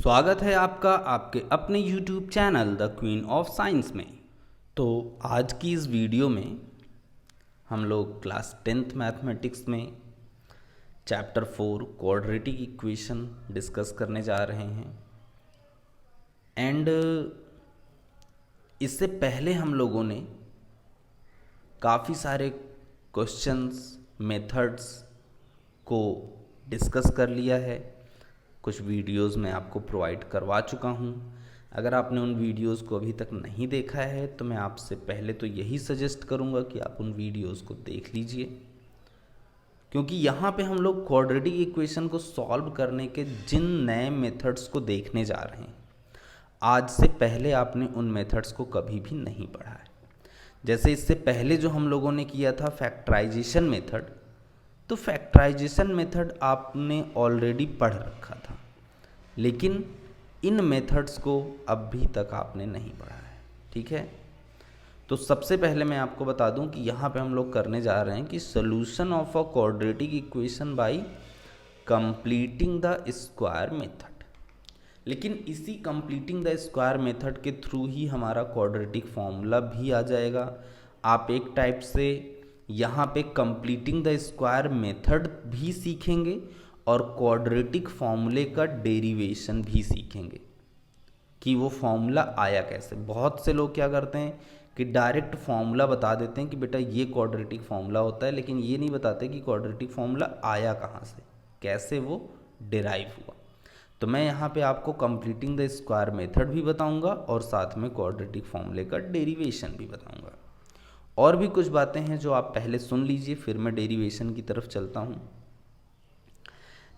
स्वागत है आपका आपके अपने YouTube channel the queen of science में। तो आज की इस वीडियो में हम लोग क्लास 10th मैथमेटिक्स में चैप्टर 4 क्वाड्रेटिक इक्वेशन डिस्कस करने जा रहे हैं। एंड इससे पहले हम लोगों ने काफ़ी सारे क्वेश्चंस मेथड्स को डिस्कस कर लिया है। कुछ वीडियोस मैं आपको प्रोवाइड करवा चुका हूँ। अगर आपने उन वीडियोस को अभी तक नहीं देखा है तो मैं आपसे पहले तो यही सजेस्ट करूँगा कि आप उन वीडियोस को देख लीजिए, क्योंकि यहाँ पे हम लोग क्वाड्रेटिक इक्वेशन को सॉल्व करने के जिन नए मेथड्स को देखने जा रहे हैं, आज से पहले आपने उन मेथड्स को कभी भी नहीं पढ़ा है। जैसे इससे पहले जो हम लोगों ने किया था फैक्टराइजेशन मेथड, तो फैक्टराइजेशन मेथड आपने ऑलरेडी पढ़ रखा था, लेकिन इन मेथड्स को अभी तक आपने नहीं पढ़ा है। ठीक है, तो सबसे पहले मैं आपको बता दूं कि यहाँ पे हम लोग करने जा रहे हैं कि solution of a quadratic equation by completing the square method. लेकिन इसी कंप्लीटिंग द स्क्वायर मेथड के थ्रू ही हमारा क्वाड्रेटिक फॉर्मूला भी आ जाएगा। आप एक टाइप से यहाँ पे कंप्लीटिंग द स्क्वायर मेथड भी सीखेंगे और क्वाड्रेटिक फॉर्मूले का डेरिवेशन भी सीखेंगे कि वो फॉर्मूला आया कैसे। बहुत से लोग क्या करते हैं कि डायरेक्ट फॉर्मूला बता देते हैं कि बेटा ये क्वाड्रेटिक फॉर्मूला होता है, लेकिन ये नहीं बताते कि क्वाड्रेटिक फॉर्मूला आया कहाँ से, कैसे वो डिराइव हुआ। तो मैं यहाँ पे आपको कंप्लीटिंग द स्क्वायर मेथड भी बताऊँगा और साथ में क्वाड्रेटिक फॉर्मूले का डेरिवेशन भी बताऊँगा। और भी कुछ बातें हैं जो आप पहले सुन लीजिए, फिर मैं डेरिवेशन की तरफ चलता हूँ।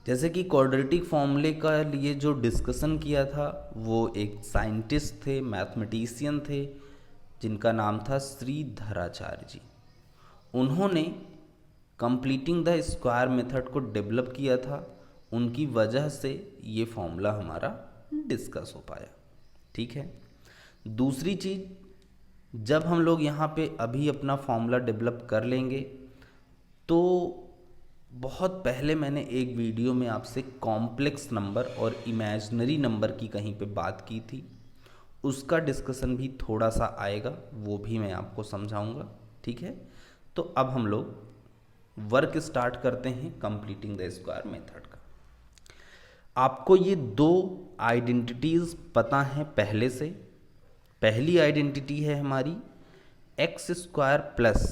जैसे कि क्वाड्रेटिक फॉर्मूले का लिए जो डिस्कशन किया था वो एक साइंटिस्ट थे, मैथमेटिशियन थे, जिनका नाम था श्रीधराचार्य जी। उन्होंने कंप्लीटिंग द स्क्वायर मेथड को डेवलप किया था, उनकी वजह से ये फॉर्मूला हमारा डिस्कस हो पाया। ठीक है, दूसरी चीज़, जब हम लोग यहाँ पे अभी अपना फॉर्मूला डेवलप कर लेंगे तो बहुत पहले मैंने एक वीडियो में आपसे कॉम्प्लेक्स नंबर और इमेजिनरी नंबर की कहीं पे बात की थी, उसका डिस्कशन भी थोड़ा सा आएगा, वो भी मैं आपको समझाऊंगा। ठीक है, तो अब हम लोग वर्क स्टार्ट करते हैं कंप्लीटिंग द स्क्वायर मेथड का। आपको ये दो आइडेंटिटीज़ पता हैं पहले से। पहली आइडेंटिटी है हमारी X square plus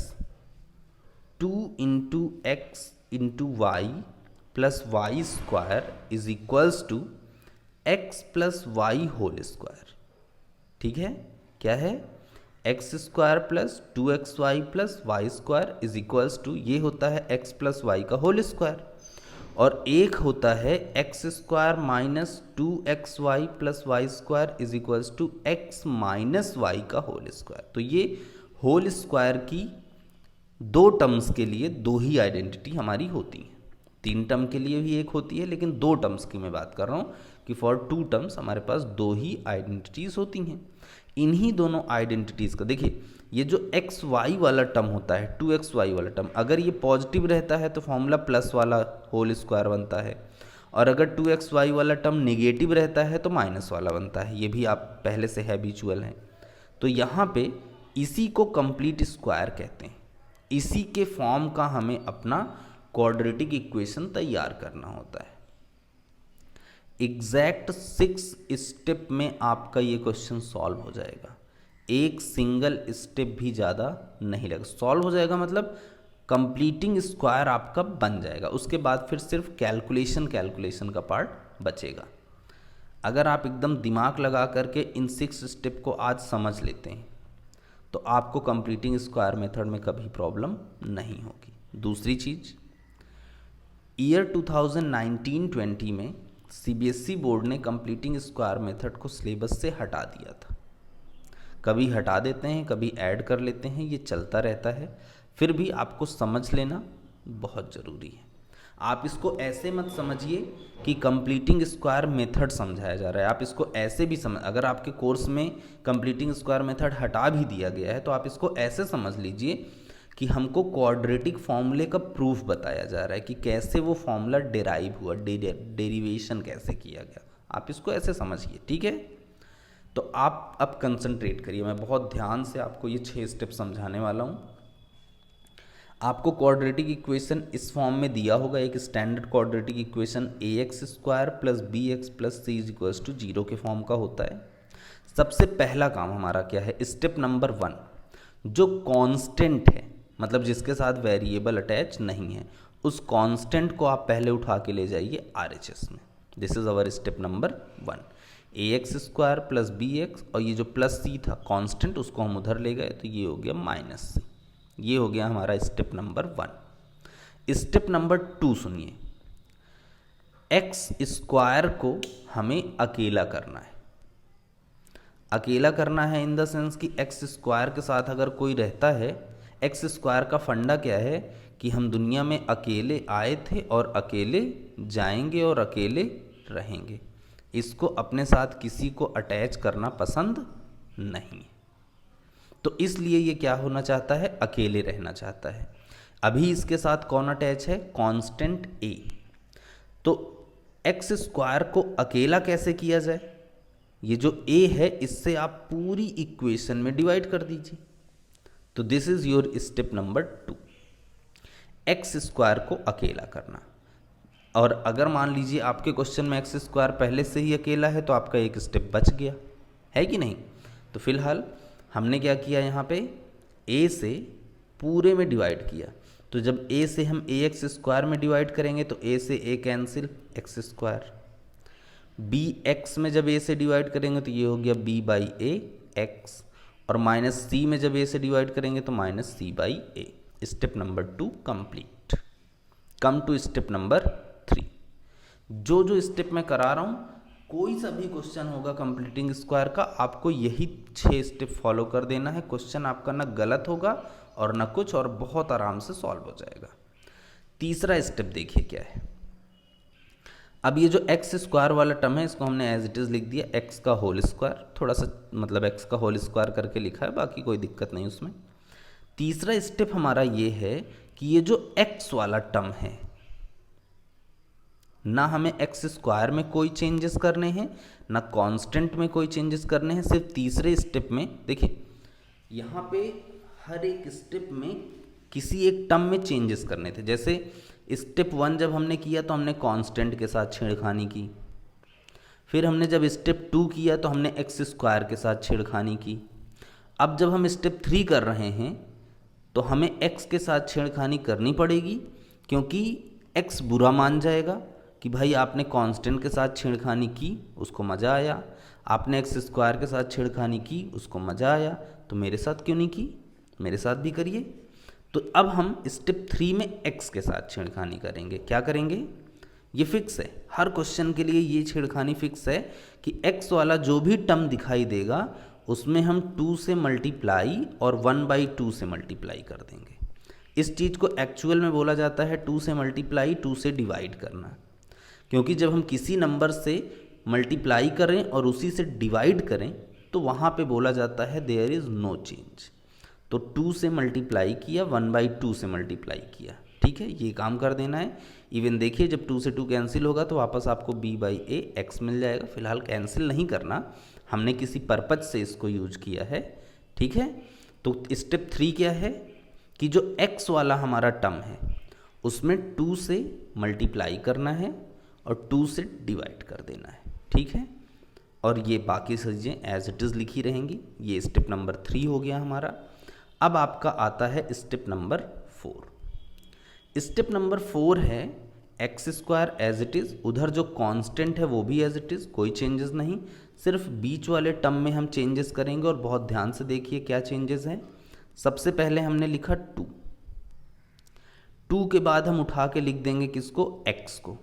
2 into x into Y plus Y square is equals to X plus Y whole square. ठीक है, क्या है? X square plus 2xy plus Y square is equals to, ये होता है एक्स प्लस वाई का whole square, और एक होता है X square minus 2xy plus Y square is equals to X minus Y का होल स्क्वायर। तो ये होल स्क्वायर की दो टर्म्स के लिए दो ही आइडेंटिटी हमारी होती है। तीन टर्म के लिए भी एक होती है, लेकिन दो टर्म्स की मैं बात कर रहा हूँ कि फॉर टू टर्म्स हमारे पास दो ही आइडेंटिटीज़ होती हैं। इन्हीं दोनों आइडेंटिटीज़ का देखिए, ये जो एक्स वाई वाला टर्म होता है 2xy वाला टर्म, अगर ये पॉजिटिव रहता है तो फॉर्मूला प्लस वाला होल स्क्वायर बनता है, और अगर 2xy वाला टर्म नेगेटिव रहता है तो माइनस वाला बनता है। ये भी आप पहले से हैबिचुअल हैं। तो यहाँ पे इसी को कंप्लीट स्क्वायर कहते हैं। इसी के फॉर्म का हमें अपना क्वाड्रेटिक इक्वेशन तैयार करना होता है। एग्जैक्ट 6 स्टेप में आपका ये क्वेश्चन सॉल्व हो जाएगा। एक सिंगल स्टेप भी ज़्यादा नहीं लगेगा, सॉल्व हो जाएगा मतलब कंप्लीटिंग स्क्वायर आपका बन जाएगा। उसके बाद फिर सिर्फ कैलकुलेशन का पार्ट बचेगा। अगर आप एकदम दिमाग लगा करके इन 6 स्टेप को आज समझ लेते हैं तो आपको कंप्लीटिंग स्क्वायर मेथड में कभी प्रॉब्लम नहीं होगी। दूसरी चीज़, ईयर 2019-20 में सीबीएसई बोर्ड ने कंप्लीटिंग स्क्वायर मेथड को सिलेबस से हटा दिया था। कभी हटा देते हैं, कभी ऐड कर लेते हैं, ये चलता रहता है। फिर भी आपको समझ लेना बहुत ज़रूरी है। आप इसको ऐसे मत समझिए कि कंप्लीटिंग स्क्वायर मेथड समझाया जा रहा है। आप इसको ऐसे भी समझ, अगर आपके कोर्स में कंप्लीटिंग स्क्वायर मेथड हटा भी दिया गया है तो आप इसको ऐसे समझ लीजिए कि हमको क्वाड्रेटिक फॉर्मूले का प्रूफ बताया जा रहा है कि कैसे वो फॉर्मूला डिराइव हुआ, डेरिवेशन कैसे किया गया। आप इसको ऐसे समझिए, ठीक है। तो आप अब कंसंट्रेट करिए, मैं बहुत ध्यान से आपको ये 6 स्टेप समझाने वाला हूँ। आपको क्वाड्रेटिक इक्वेशन इस फॉर्म में दिया होगा, एक standard quadratic equation ax² plus bx plus c is equals to 0 के फॉर्म का होता है। सबसे पहला काम हमारा क्या है, स्टेप नंबर 1, जो कांस्टेंट है, मतलब जिसके साथ वेरिएबल अटैच नहीं है, उस कांस्टेंट को आप पहले उठा के ले जाइए RHS में। This is our step number 1, ax² plus bx, और ये जो प्लस c था कांस्टेंट, उसको हम उधर ले गए तो ये हो गया माइनस c। ये हो गया हमारा स्टेप नंबर 1। स्टेप नंबर 2 सुनिए, x² को हमें अकेला करना है। अकेला करना है इन द सेंस कि x² के साथ अगर कोई रहता है, x² का फंडा क्या है कि हम दुनिया में अकेले आए थे और अकेले जाएंगे और अकेले रहेंगे। इसको अपने साथ किसी को अटैच करना पसंद नहीं है, तो इसलिए ये क्या होना चाहता है, अकेले रहना चाहता है। अभी इसके साथ कौन अटैच है, कांस्टेंट a। तो x² को अकेला कैसे किया जाए, ये जो a है इससे आप पूरी इक्वेशन में डिवाइड कर दीजिए। तो this is your step number 2, x² को अकेला करना। और अगर मान लीजिए आपके क्वेश्चन में x² पहले से ही अकेला है तो आपका एक स्टेप बच गया है कि नहीं। तो फिलहाल हमने क्या किया, यहाँ पे a से पूरे में डिवाइड किया। तो जब a से हम ax² में डिवाइड करेंगे तो a से a कैंसिल, x²। bx में जब a से डिवाइड करेंगे तो ये हो गया b/a x, और माइनस c में जब a से डिवाइड करेंगे तो minus c/a। Step number 2 complete. Come to step number 3। जो जो स्टेप मैं करा रहा हूँ, कोई सा भी क्वेश्चन होगा कंप्लीटिंग स्क्वायर का, आपको यही 6 स्टेप फॉलो कर देना है। क्वेश्चन आपका ना गलत होगा और ना कुछ, और बहुत आराम से सॉल्व हो जाएगा। तीसरा स्टेप देखिए क्या है। अब ये जो x² वाला टर्म है इसको हमने एज इट इज़ लिख दिया x का होल स्क्वायर, थोड़ा सा मतलब x का होल स्क्वायर करके लिखा है, बाकी कोई दिक्कत नहीं उसमें। तीसरा स्टेप हमारा ये है कि ये जो x वाला टर्म है, ना हमें x² में कोई चेंजेस करने हैं, ना कांस्टेंट में कोई चेंजेस करने हैं। सिर्फ तीसरे स्टेप में देखिए, यहाँ पे हर एक स्टेप में किसी एक टर्म में चेंजेस करने थे। जैसे स्टेप 1 जब हमने किया तो हमने कांस्टेंट के साथ छेड़खानी की। फिर हमने जब स्टेप 2 किया तो हमने x² के साथ छेड़खानी की। अब जब हम स्टेप 3 कर रहे हैं तो हमें x के साथ छेड़खानी करनी पड़ेगी, क्योंकि x बुरा मान जाएगा कि भाई आपने कांस्टेंट के साथ छेड़खानी की, उसको मज़ा आया। आपने x² के साथ छेड़खानी की, उसको मज़ा आया, तो मेरे साथ क्यों नहीं की, मेरे साथ भी करिए। तो अब हम स्टेप 3 में x के साथ छेड़खानी करेंगे। क्या करेंगे, ये फिक्स है, हर क्वेश्चन के लिए ये छेड़खानी फिक्स है कि x वाला जो भी टर्म दिखाई देगा उसमें हम 2 से मल्टीप्लाई और 1/2 से मल्टीप्लाई कर देंगे। इस चीज़ को एक्चुअल में बोला जाता है 2 से मल्टीप्लाई 2 से डिवाइड करना, क्योंकि जब हम किसी नंबर से मल्टीप्लाई करें और उसी से डिवाइड करें तो वहाँ पे बोला जाता है देयर इज़ नो चेंज। तो 2 से मल्टीप्लाई किया, 1/2 से मल्टीप्लाई किया, ठीक है, ये काम कर देना है। इवन देखिए जब 2 से 2 कैंसिल होगा तो वापस आपको b/a x मिल जाएगा। फिलहाल कैंसिल नहीं करना, हमने किसी पर्पज से इसको यूज किया है, ठीक है। तो स्टेप 3 क्या है कि जो x वाला हमारा टर्म है उसमें 2 से मल्टीप्लाई करना है और 2 से डिवाइड कर देना है, ठीक है। और ये बाकी चीज़ें एज इट इज़ लिखी रहेंगी। ये स्टेप नंबर 3 हो गया हमारा। अब आपका आता है स्टेप नंबर 4। स्टेप नंबर 4 है x² एज इट इज़, उधर जो कांस्टेंट है वो भी एज इट इज़, कोई चेंजेस नहीं, सिर्फ बीच वाले टर्म में हम चेंजेस करेंगे। और बहुत ध्यान से देखिए क्या चेंजेस हैं। सबसे पहले हमने लिखा 2 के बाद हम उठा के लिख देंगे किसको, x को,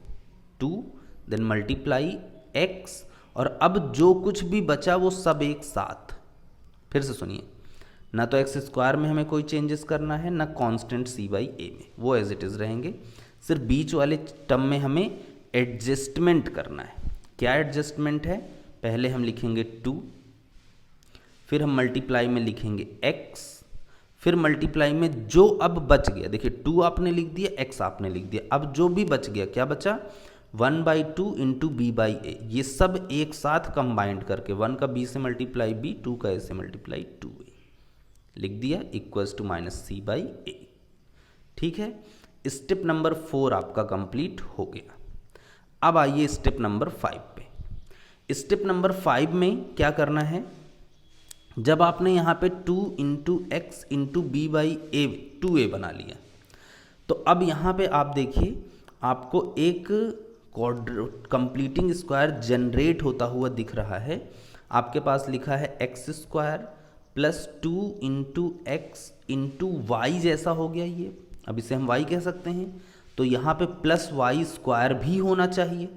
2 देन मल्टीप्लाई x, और अब जो कुछ भी बचा वो सब एक साथ। फिर से सुनिए, ना तो x² में हमें कोई चेंजेस करना है, ना कांस्टेंट c/a में, वो एज इट इज़ रहेंगे। सिर्फ बीच वाले टर्म में हमें एडजस्टमेंट करना है। क्या एडजस्टमेंट है, पहले हम लिखेंगे 2, फिर हम मल्टीप्लाई में लिखेंगे x, फिर मल्टीप्लाई में जो अब बच गया, देखिए 2 आपने लिख दिया, x आपने लिख दिया, अब जो भी बच गया, क्या बचा, 1/2 इंटू बी बाई ए, ये सब एक साथ कंबाइंड करके 1 का b से मल्टीप्लाई b, 2 का a से मल्टीप्लाई 2a लिख दिया, इक्वल्स टू -c/a। ठीक है, स्टेप नंबर 4 आपका कंप्लीट हो गया। अब आइए स्टेप नंबर 5 पे। स्टेप नंबर 5 में क्या करना है, जब आपने यहाँ पे 2 into x into B by A 2a बना लिया, तो अब यहाँ पे आप देखिए आपको एक कंप्लीटिंग स्क्वायर जनरेट होता हुआ दिख रहा है। आपके पास लिखा है X square plus 2 into x into Y जैसा हो गया ये, अब इसे हम y कह सकते हैं। तो यहाँ पे प्लस वाई स्क्वायर भी होना चाहिए।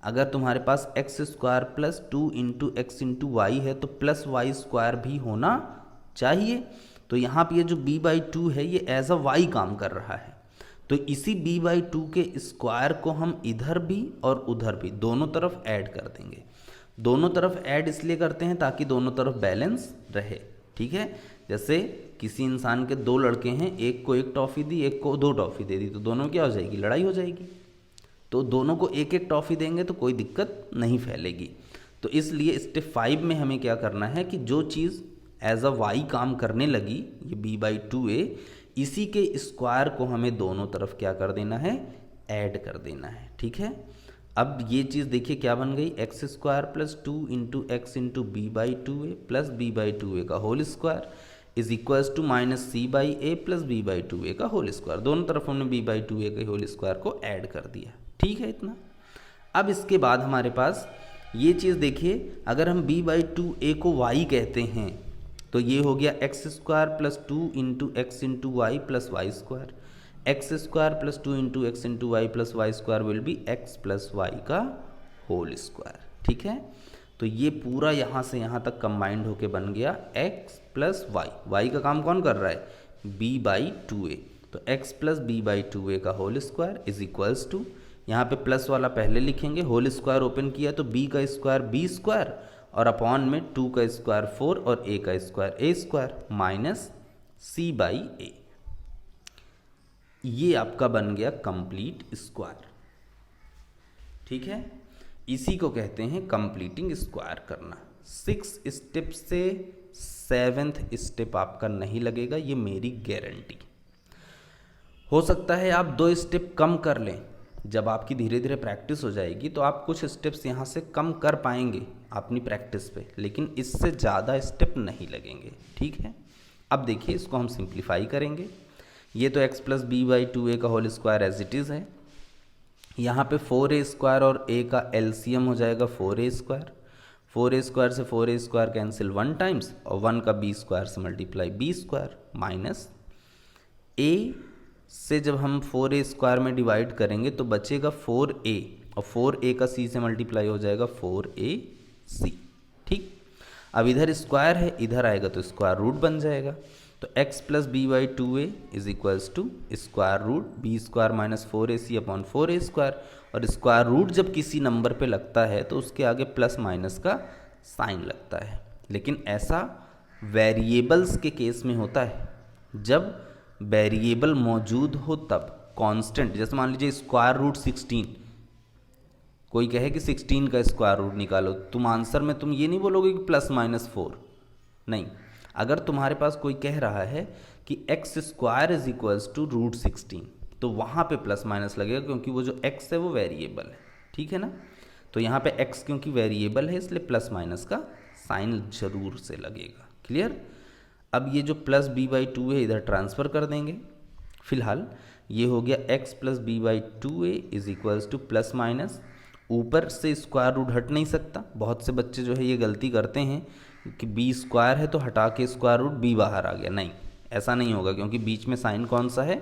अगर तुम्हारे पास x square plus 2 into x into y है तो प्लस वाई स्क्वायर भी होना चाहिए। तो यहाँ पे ये जो b/2 है ये एज अ y काम कर रहा है, तो इसी b/2 के स्क्वायर को हम इधर भी और उधर भी दोनों तरफ ऐड कर देंगे। दोनों तरफ ऐड इसलिए करते हैं ताकि दोनों तरफ बैलेंस रहे। ठीक है, जैसे किसी इंसान के 2 लड़के हैं, एक को 1 टॉफ़ी दी, एक को 2 टॉफ़ी दे दी, तो दोनों क्या हो जाएगी, लड़ाई हो जाएगी। तो दोनों को 1-1 टॉफ़ी देंगे तो कोई दिक्कत नहीं फैलेगी। तो इसलिए स्टेप 5 में हमें क्या करना है कि जो चीज़ एज अ y काम करने लगी, ये b/2a, इसी के स्क्वायर को हमें दोनों तरफ क्या कर देना है, ऐड कर देना है। ठीक है, अब ये चीज़ देखिए क्या बन गई, X square plus 2 into x into b/2a plus b/2a का whole square is equals to -c/a plus b/2a का होल स्क्वायर। दोनों तरफ हमने b/2a के होल स्क्वायर को ऐड कर दिया। ठीक है इतना। अब इसके बाद हमारे पास ये चीज़ देखिए, अगर हम b/2a को y कहते हैं तो ये हो गया X square plus 2 into x into Y plus Y square. X square plus 2 into x into Y plus Y square will be X plus Y का होल स्क्वायर। ठीक है, तो ये पूरा यहाँ से यहाँ तक कंबाइंड होके बन गया x प्लस वाई। वाई का काम कौन कर रहा है, b/2a, तो x प्लस b/2a का whole square is equals to, यहाँ पे प्लस वाला पहले लिखेंगे, होल स्क्वायर ओपन किया तो b का स्क्वायर b स्क्वायर और अपॉन में 2 का स्क्वायर 4 और a का square a square minus c/a। ये आपका बन गया कंप्लीट स्क्वायर। ठीक है, इसी को कहते हैं कंप्लीटिंग स्क्वायर करना। 6 स्टेप से 7th स्टेप आपका नहीं लगेगा, ये मेरी गारंटी। हो सकता है आप 2 स्टेप कम कर लें, जब आपकी धीरे धीरे प्रैक्टिस हो जाएगी तो आप कुछ स्टेप्स यहाँ से कम कर पाएंगे अपनी प्रैक्टिस पे, लेकिन इससे ज़्यादा स्टेप नहीं लगेंगे। ठीक है, अब देखिए इसको हम सिंप्लीफाई करेंगे। ये तो x प्लस b/2a का whole square as it is है। यहाँ पे 4a स्क्वायर और a का एलसीएम हो जाएगा 4a स्क्वायर। 4a स्क्वायर से 4a स्क्वायर कैंसिल 1 टाइम्स और 1 का b स्क्वायर से multiply b square minus a से जब हम 4a स्क्वायर में डिवाइड करेंगे तो बचेगा 4a और 4a का c से मल्टीप्लाई हो जाएगा 4ac। ठीक, अब इधर स्क्वायर है, इधर आएगा तो स्क्वायर रूट बन जाएगा। तो x plus b/2a is equals to square root b square minus 4ac upon 4a square. और स्क्वायर रूट जब किसी नंबर पे लगता है तो उसके आगे प्लस माइनस का साइन लगता है, लेकिन ऐसा वेरिएबल्स के केस में होता है। जब वेरिएबल मौजूद हो तब, कांस्टेंट, जैसे मान लीजिए स्क्वायर रूट 16, कोई कहे कि 16 का स्क्वायर रूट निकालो, तुम आंसर में तुम ये नहीं बोलोगे कि प्लस माइनस 4, नहीं। अगर तुम्हारे पास कोई कह रहा है कि x square is equals to root 16, तो वहाँ पे प्लस माइनस लगेगा, क्योंकि वो जो एक्स है वो वेरिएबल है। ठीक है ना, तो यहाँ पे एक्स क्योंकि वेरिएबल है इसलिए प्लस माइनस का साइन जरूर से लगेगा। क्लियर। अब ये जो प्लस b/2 है इधर ट्रांसफ़र कर देंगे। फिलहाल ये हो गया x plus b/2a is equals two plus minus, ऊपर से स्क्वायर रूट हट नहीं सकता। बहुत से बच्चे जो है ये गलती करते हैं कि b स्क्वायर है तो हटा के स्क्वायर रूट b बाहर आ गया। नहीं, ऐसा नहीं होगा, क्योंकि बीच में साइन कौन सा है,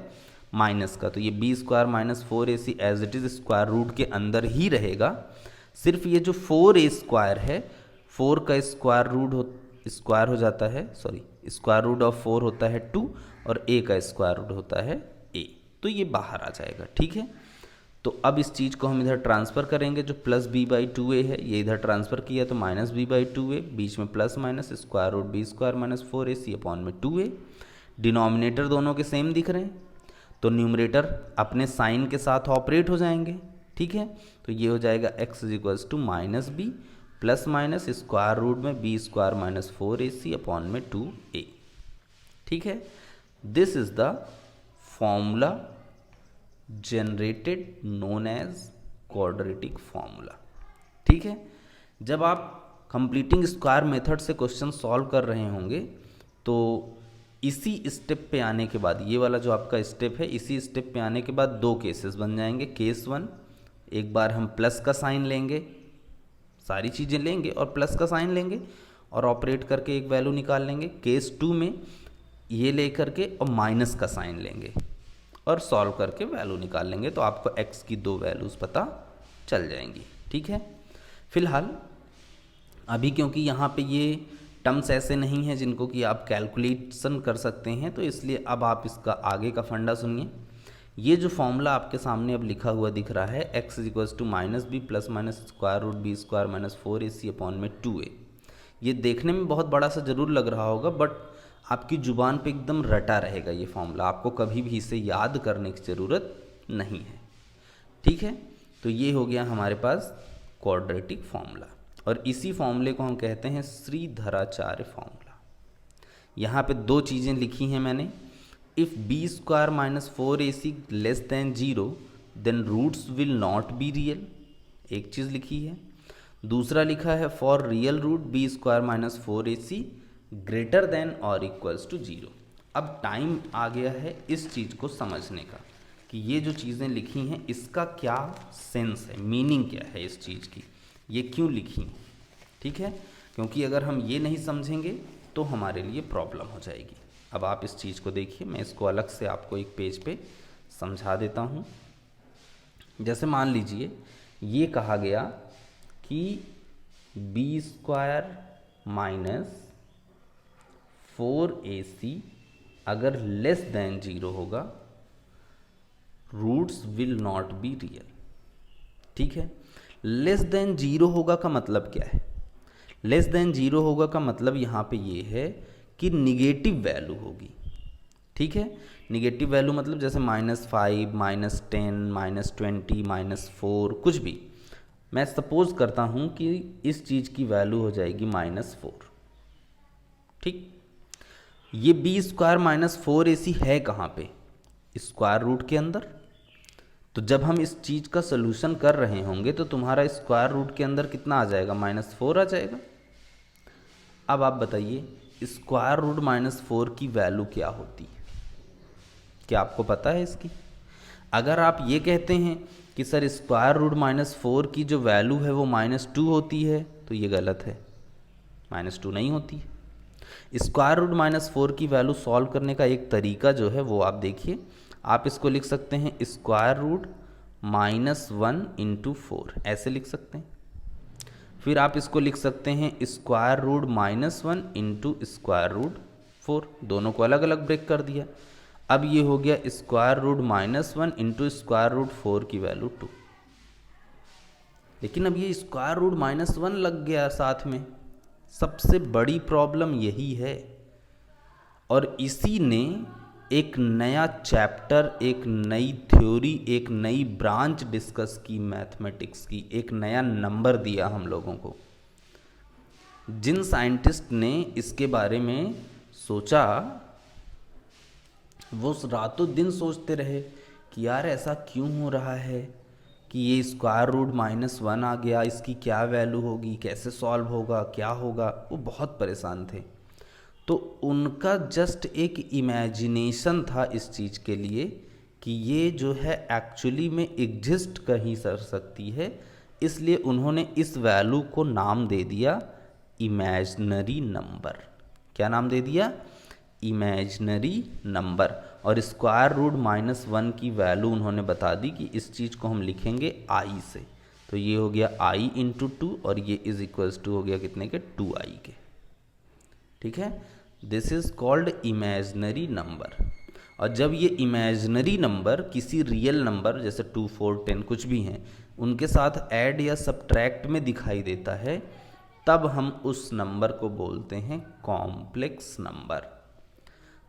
माइनस का। तो ये b square minus 4ac as it is square root के अंदर ही रहेगा। सिर्फ ये जो 4a स्क्वायर है, 4 का स्क्वायर रूट स्क्वायर हो जाता है, सॉरी, स्क्वायर रूट ऑफ 4 होता है 2 और a का स्क्वायर रूट होता है a, तो ये बाहर आ जाएगा। ठीक है, तो अब इस चीज़ को हम इधर ट्रांसफ़र करेंगे। जो प्लस b/2a है ये इधर ट्रांसफ़र किया तो माइनस b/2a, बीच में plus minus square root b square minus 4ac upon में 2a। डिनोमिनेटर दोनों के सेम दिख रहे हैं तो न्यूमरेटर अपने साइन के साथ ऑपरेट हो जाएंगे। ठीक है, तो ये हो जाएगा x is equals to minus b plus minus square root में b square minus 4ac upon में 2a। ठीक है, this is the formula generated known as quadratic formula. ठीक है, जब आप कंप्लीटिंग स्क्वायर मेथड से क्वेश्चन सॉल्व कर रहे होंगे तो इसी स्टेप पे आने के बाद, ये वाला जो आपका स्टेप है, इसी स्टेप पे आने के बाद दो केसेस बन जाएंगे। केस 1, एक बार हम प्लस का साइन लेंगे, सारी चीज़ें लेंगे और प्लस का साइन लेंगे और ऑपरेट करके एक वैल्यू निकाल लेंगे। केस 2 में ये ले करके और माइनस का साइन लेंगे और सॉल्व करके वैल्यू निकाल लेंगे, तो आपको x की दो वैल्यूज़ पता चल जाएंगी। ठीक है, फिलहाल अभी क्योंकि यहाँ पे ये टर्म्स ऐसे नहीं हैं जिनको कि आप कैलकुलेशन कर सकते हैं, तो इसलिए अब आप इसका आगे का फंडा सुनिए। ये जो फॉर्मूला आपके सामने अब लिखा हुआ दिख रहा है, x is equals to minus b plus minus square root b square minus 4ac upon में 2a, ये देखने में बहुत बड़ा सा जरूर लग रहा होगा, बट आपकी ज़ुबान पे एकदम रटा रहेगा ये फॉर्मूला, आपको कभी भी इसे याद करने की ज़रूरत नहीं है। ठीक है, तो ये हो गया हमारे पास क्वाड्रेटिक फॉर्मूला, और इसी फॉर्मूले को हम कहते हैं श्रीधराचार्य फॉर्मूला। यहाँ पे दो चीज़ें लिखी हैं मैंने, if b square minus 4ac less than 0 then roots will not be real, एक चीज़ लिखी है। दूसरा लिखा है for real root b square minus 4ac greater than और इक्वल्स टू 0। अब टाइम आ गया है इस चीज़ को समझने का कि ये जो चीज़ें लिखी हैं इसका क्या सेंस है, मीनिंग क्या है इस चीज़ की, ये क्यों लिखी हैं। ठीक है, क्योंकि अगर हम ये नहीं समझेंगे तो हमारे लिए प्रॉब्लम हो जाएगी। अब आप इस चीज़ को देखिए, मैं इसको अलग से आपको एक पेज पे समझा देता हूँ। जैसे मान लीजिए ये कहा गया कि बी स्क्वायर माइनस 4ac अगर लेस देन 0 होगा, roots will not be real. ठीक है, लेस देन 0 होगा का मतलब क्या है? लेस देन 0 होगा का मतलब यहाँ पे ये है कि निगेटिव वैल्यू होगी। ठीक है, निगेटिव वैल्यू मतलब जैसे -5, -10, -20, -4, कुछ भी। मैं सपोज करता हूँ कि इस चीज़ की वैल्यू हो जाएगी -4। ठीक, ये बी स्क्वायर माइनस 4ac है कहाँ पे? स्क्वायर रूट के अंदर। तो जब हम इस चीज़ का सोल्यूशन कर रहे होंगे तो तुम्हारा स्क्वायर रूट के अंदर कितना आ जाएगा? -4 आ जाएगा। अब आप बताइए स्क्वायर रूट -4 की वैल्यू क्या होती है? क्या आपको पता है इसकी? अगर आप ये कहते हैं कि सर स्क्वायर रूट -4 की जो वैल्यू है वो -2 होती है, तो ये गलत है, -2 नहीं होती है। स्क्वायर रूट -4 की वैल्यू सॉल्व करने का एक तरीका जो है वो आप देखिए, आप इसको लिख सकते हैं स्क्वायर रूट -1 × 4, ऐसे लिख सकते हैं। फिर आप इसको लिख सकते हैं स्क्वायर रूट -1 × स्क्वायर रूट 4, दोनों को अलग अलग ब्रेक कर दिया। अब ये हो गया स्क्वायर रूट -1 × स्क्वायर रूट 4 की वैल्यू 2। लेकिन अब ये स्क्वायर रूट -1 लग गया साथ में, सबसे बड़ी प्रॉब्लम यही है। और इसी ने एक नया चैप्टर, एक नई थ्योरी, एक नई ब्रांच डिस्कस की मैथमेटिक्स की, एक नया नंबर दिया हम लोगों को। जिन साइंटिस्ट ने इसके बारे में सोचा वो रातों दिन सोचते रहे कि यार ऐसा क्यों हो रहा है कि ये स्क्वायर रूट -1 आ गया, इसकी क्या वैल्यू होगी, कैसे सॉल्व होगा, क्या होगा। वो बहुत परेशान थे। तो उनका जस्ट एक इमेजिनेशन था इस चीज़ के लिए कि ये जो है एक्चुअली में एग्जिस्ट कहीं कर सकती है, इसलिए उन्होंने इस वैल्यू को नाम दे दिया इमेजिनरी नंबर। क्या नाम दे दिया? Imaginary number. और स्क्वायर रूट -1 की वैल्यू उन्होंने बता दी कि इस चीज़ को हम लिखेंगे i से, तो ये हो गया i × 2 और ये इज इक्वल्स टू हो गया कितने के? 2i के। ठीक है, this is called imaginary number. और जब ये इमेजिनरी नंबर किसी रियल नंबर जैसे 2, 4, 10 कुछ भी हैं उनके साथ ऐड या सब्ट्रैक्ट में दिखाई देता है, तब हम उस नंबर को बोलते हैं कॉम्प्लेक्स नंबर।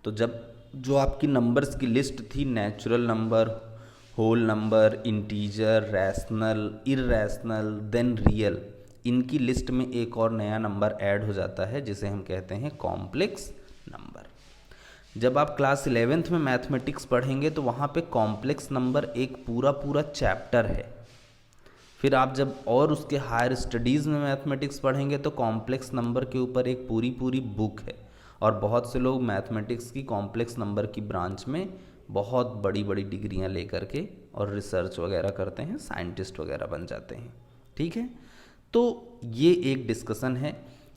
तो जब जो आपकी नंबर्स की लिस्ट थी, natural number, whole number, integer, rational, irrational, then real, इनकी लिस्ट में एक और नया नंबर ऐड हो जाता है जिसे हम कहते हैं कॉम्प्लेक्स नंबर। जब आप क्लास 11th में मैथमेटिक्स पढ़ेंगे तो वहाँ पे कॉम्प्लेक्स नंबर एक पूरा पूरा चैप्टर है। फिर आप जब और उसके हायर स्टडीज़ में मैथमेटिक्स पढ़ेंगे तो कॉम्प्लेक्स नंबर के ऊपर एक पूरी पूरी बुक है। और बहुत से लोग मैथमेटिक्स की कॉम्प्लेक्स नंबर की ब्रांच में बहुत बड़ी बड़ी डिग्रियां लेकर के और रिसर्च वगैरह करते हैं, साइंटिस्ट वगैरह बन जाते हैं। ठीक है, तो ये एक डिस्कशन है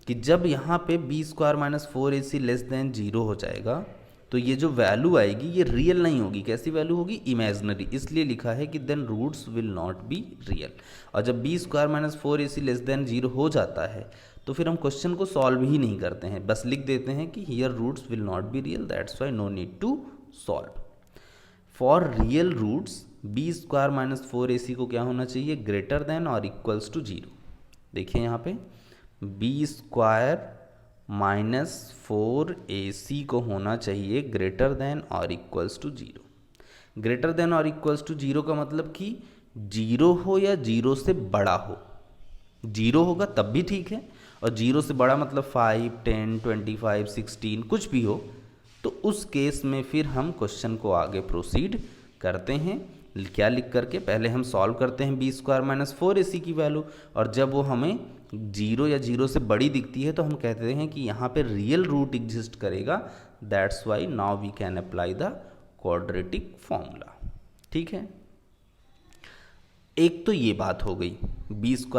कि जब यहाँ पे b² - 4ac < 0 हो जाएगा तो ये जो वैल्यू आएगी ये रियल नहीं होगी। कैसी वैल्यू होगी? इमेजनरी। इसलिए लिखा है कि then roots will not be real. और जब b² - 4ac < 0 हो जाता है तो फिर हम क्वेश्चन को सॉल्व ही नहीं करते हैं, बस लिख देते हैं कि here roots will not be real, that's why no need to solve. For real roots b² - 4ac को क्या होना चाहिए? ग्रेटर देन और इक्वल्स टू 0। देखिए यहाँ पे b² - 4ac को होना चाहिए ग्रेटर देन और इक्वल्स टू 0। ग्रेटर देन और इक्वल्स टू 0 का मतलब कि 0 हो या 0 से बड़ा हो। 0 होगा तब भी ठीक है, और 0 से बड़ा मतलब 5, 10, 25, 16 कुछ भी हो, तो उस केस में फिर हम क्वेश्चन को आगे प्रोसीड करते हैं। क्या लिख करके पहले हम सॉल्व करते हैं b² - 4ac की वैल्यू, और जब वो हमें 0 या 0 से बड़ी दिखती है तो हम कहते हैं कि यहाँ पे रियल रूट एग्जिस्ट करेगा, that's why now we can apply the quadratic formula. ठीक है, एक तो ये बात हो गई b² -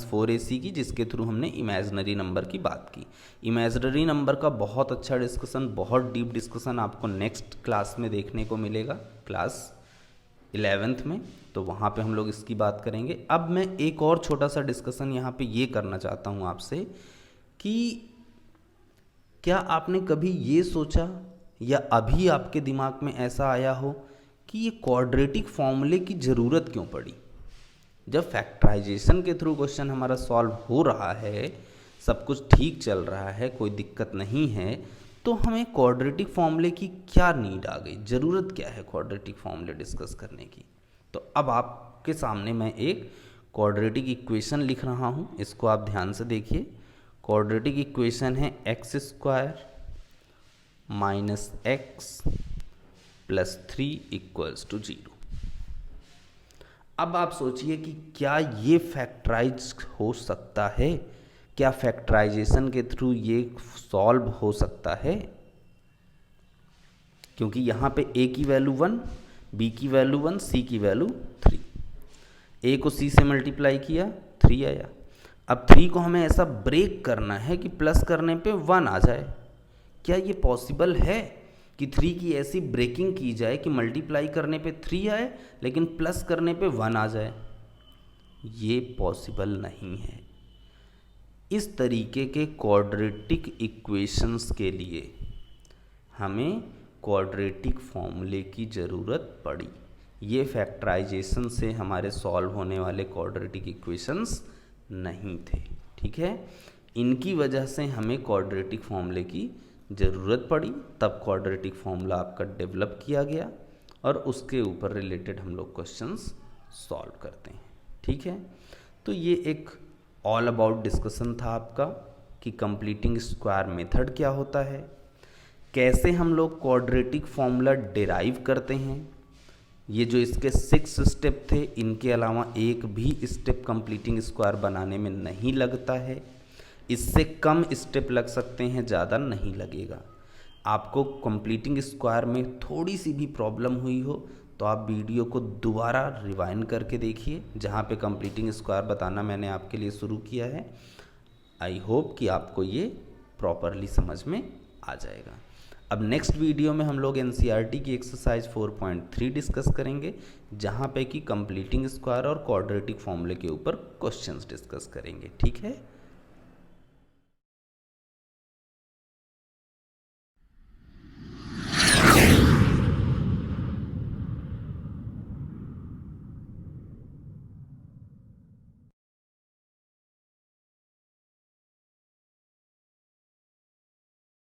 4ac की, जिसके थ्रू हमने इमेजिनरी नंबर की बात की। इमेजिनरी नंबर का बहुत अच्छा डिस्कशन, बहुत डीप डिस्कशन आपको नेक्स्ट क्लास में देखने को मिलेगा, क्लास 11th में, तो वहाँ पे हम लोग इसकी बात करेंगे। अब मैं एक और छोटा सा डिस्कशन यहाँ पे ये करना चाहता हूँ आपसे कि क्या आपने कभी ये सोचा या अभी आपके दिमाग में ऐसा आया हो कि ये क्वाड्रेटिक फॉर्मूले की ज़रूरत क्यों पड़ी? जब फैक्टराइजेशन के थ्रू क्वेश्चन हमारा सॉल्व हो रहा है, सब कुछ ठीक चल रहा है, कोई दिक्कत नहीं है, तो हमें क्वाड्रेटिक फॉर्मूले की क्या नीड आ गई? ज़रूरत क्या है क्वाड्रेटिक फॉर्मूले डिस्कस करने की? तो अब आपके सामने मैं एक क्वाड्रेटिक इक्वेशन लिख रहा हूँ, इसको आप ध्यान से देखिए। क्वाड्रेटिक इक्वेशन है x² - x + 3 = 0। अब आप सोचिए कि क्या ये फैक्टराइज हो सकता है? क्या फैक्टराइजेशन के थ्रू ये सॉल्व हो सकता है? क्योंकि यहाँ पे a की वैल्यू 1, b की वैल्यू 1, c की वैल्यू 3। a को c से मल्टीप्लाई किया, 3 आया। अब 3 को हमें ऐसा ब्रेक करना है कि प्लस करने पे 1 आ जाए। क्या ये पॉसिबल है कि 3 की ऐसी ब्रेकिंग की जाए कि मल्टीप्लाई करने पे 3 आए लेकिन प्लस करने पे 1 आ जाए? ये पॉसिबल नहीं है। इस तरीके के क्वाड्रेटिक इक्वेशंस के लिए हमें क्वाड्रेटिक फॉर्मूले की ज़रूरत पड़ी। ये फैक्टराइजेशन से हमारे सॉल्व होने वाले क्वाड्रेटिक इक्वेशंस नहीं थे। ठीक है, इनकी वजह से हमें क्वाड्रेटिक फॉर्मूले की ज़रूरत पड़ी, तब क्वाड्रेटिक फॉर्मूला आपका डेवलप किया गया और उसके ऊपर रिलेटेड हम लोग क्वेश्चंस सॉल्व करते हैं। ठीक है, तो ये एक ऑल अबाउट डिस्कशन था आपका कि कंप्लीटिंग स्क्वायर मेथड क्या होता है, कैसे हम लोग क्वाड्रेटिक फॉर्मूला डिराइव करते हैं। ये जो इसके 6 स्टेप थे, इनके अलावा एक भी स्टेप कंप्लीटिंग स्क्वायर बनाने में नहीं लगता है। इससे कम स्टेप लग सकते हैं, ज़्यादा नहीं लगेगा। आपको कंप्लीटिंग स्क्वायर में थोड़ी सी भी प्रॉब्लम हुई हो तो आप वीडियो को दोबारा रिवाइंड करके देखिए, जहाँ पे कंप्लीटिंग स्क्वायर बताना मैंने आपके लिए शुरू किया है। आई होप कि आपको ये प्रॉपरली समझ में आ जाएगा। अब नेक्स्ट वीडियो में हम लोग एनसीईआरटी की एक्सरसाइज 4.3 डिस्कस करेंगे, जहाँ पे कि कंप्लीटिंग स्क्वायर और क्वाड्रेटिक फॉर्मूले के ऊपर क्वेश्चंस डिस्कस करेंगे। ठीक है।